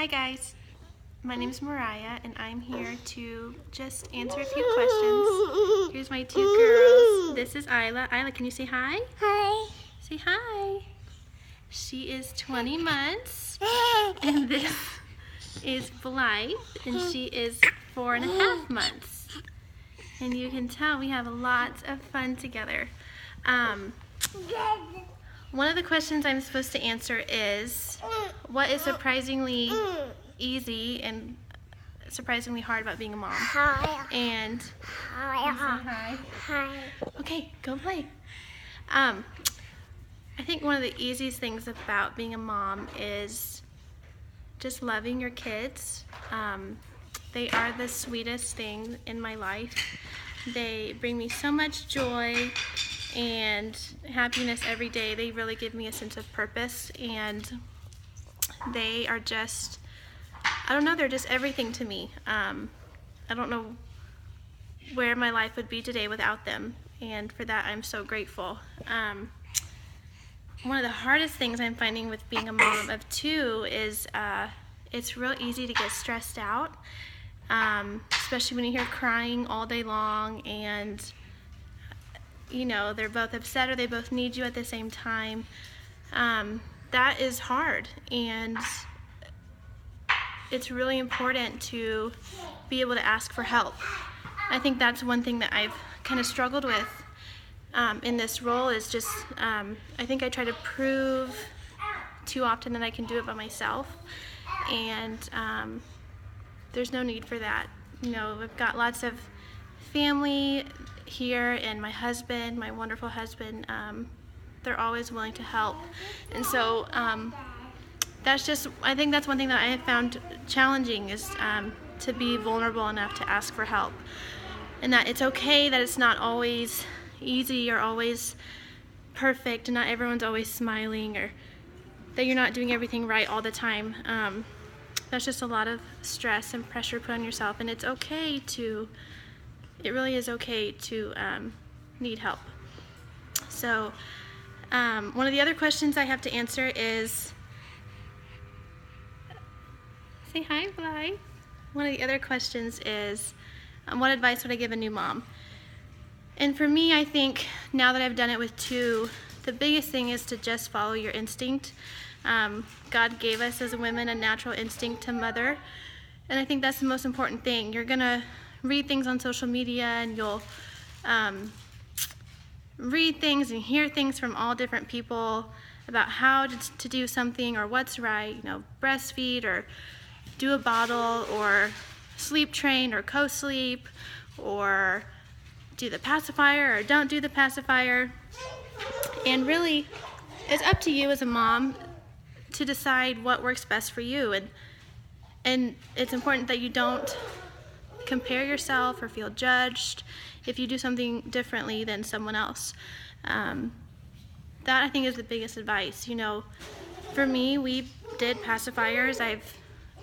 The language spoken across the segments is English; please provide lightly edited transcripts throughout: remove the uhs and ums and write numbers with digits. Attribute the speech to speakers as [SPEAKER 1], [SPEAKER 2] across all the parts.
[SPEAKER 1] Hi guys, my name is Moriah and I'm here to just answer a few questions. Here's my two girls. This is Isla. Isla, can you say hi?
[SPEAKER 2] Hi.
[SPEAKER 1] Say hi. She is 20 months and this is Blythe and she is 4.5 months. And you can tell we have lots of fun together. One of the questions I'm supposed to answer is, what is surprisingly easy and surprisingly hard about being a mom?
[SPEAKER 2] Hi.
[SPEAKER 1] And
[SPEAKER 2] Hi.
[SPEAKER 1] hi.
[SPEAKER 2] Hi.
[SPEAKER 1] Okay, go play. I think one of the easiest things about being a mom is just loving your kids. They are the sweetest thing in my life. They bring me so much joy and happiness every day. They really give me a sense of purpose, and they are just, I don't know, they're just everything to me. I don't know where my life would be today without them, and for that I'm so grateful. One of the hardest things I'm finding with being a mom of two is it's real easy to get stressed out, especially when you hear crying all day long and you know they're both upset or they both need you at the same time. That is hard, and it's really important to be able to ask for help. I think that's one thing that I've kind of struggled with in this role is just I think I try to prove too often that I can do it by myself, and there's no need for that. You know, I've got lots of family here, and my husband, my wonderful husband, they're always willing to help. And so that's just, I think that's one thing that I have found challenging is to be vulnerable enough to ask for help. And that it's okay that it's not always easy or always perfect, and not everyone's always smiling, or that you're not doing everything right all the time. That's just a lot of stress and pressure put on yourself, and it's okay to, it really is okay to need help. So one of the other questions I have to answer is, say hi, Blythe. One of the other questions is, what advice would I give a new mom? And for me, I think now that I've done it with two, the biggest thing is to just follow your instinct. God gave us as women a natural instinct to mother, and I think that's the most important thing. You're gonna read things on social media, and you'll read things and hear things from all different people about how to do something or what's right, you know, breastfeed or do a bottle or sleep train or co-sleep or do the pacifier or don't do the pacifier. And really, it's up to you as a mom to decide what works best for you. And it's important that you don't compare yourself or feel judged if you do something differently than someone else. That I think is the biggest advice. You know, for me, we did pacifiers. I've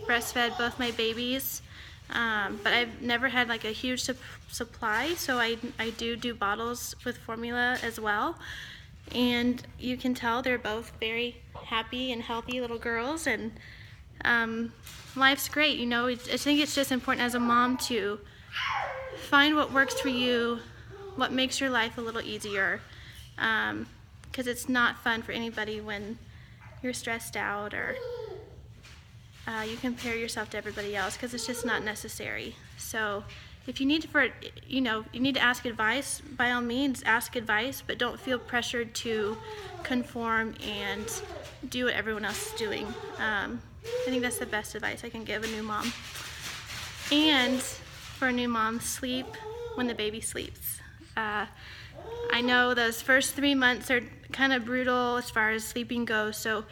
[SPEAKER 1] breastfed both my babies, but I've never had like a huge supply, so I do bottles with formula as well. And you can tell they're both very happy and healthy little girls, and life's great. You know, I think it's just important as a mom to find what works for you, what makes your life a little easier, because it's not fun for anybody when you're stressed out or you compare yourself to everybody else, because it's just not necessary. So if you need you need to ask advice, by all means ask advice, but don't feel pressured to conform and do what everyone else is doing. I think that's the best advice I can give a new mom. And for a new mom, sleep when the baby sleeps. I know those first 3 months are kind of brutal as far as sleeping goes, so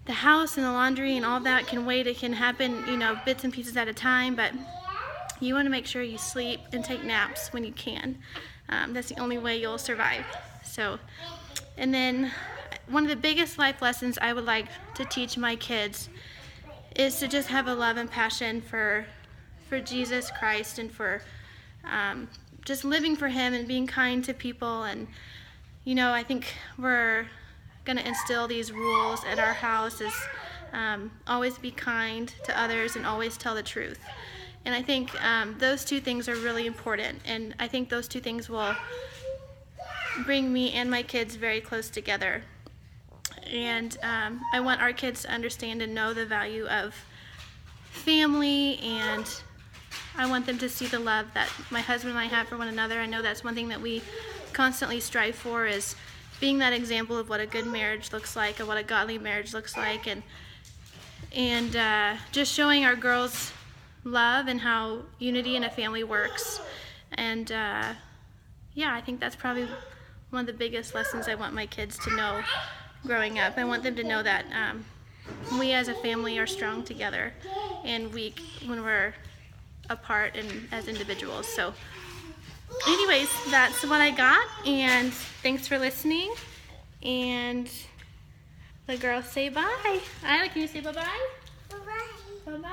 [SPEAKER 1] the house and the laundry and all that can wait. It can happen, you know, bits and pieces at a time, but you want to make sure you sleep and take naps when you can. That's the only way you'll survive. So, and then one of the biggest life lessons I would like to teach my kids is to just have a love and passion for Jesus Christ, and for just living for Him and being kind to people. And you know, I think we're going to instill these rules at our house as always be kind to others, and always tell the truth. And I think those two things are really important, and I think those two things will bring me and my kids very close together. And I want our kids to understand and know the value of family, and I want them to see the love that my husband and I have for one another. I know that's one thing that we constantly strive for, is being that example of what a good marriage looks like, and what a godly marriage looks like, and just showing our girls love and how unity in a family works. And yeah, I think that's probably one of the biggest lessons I want my kids to know growing up. I want them to know that we as a family are strong together and weak when we're apart and as individuals. So anyways, that's what I got, and thanks for listening. And the girls say bye. Isla, can you say bye-bye? Bye-bye. Bye-bye.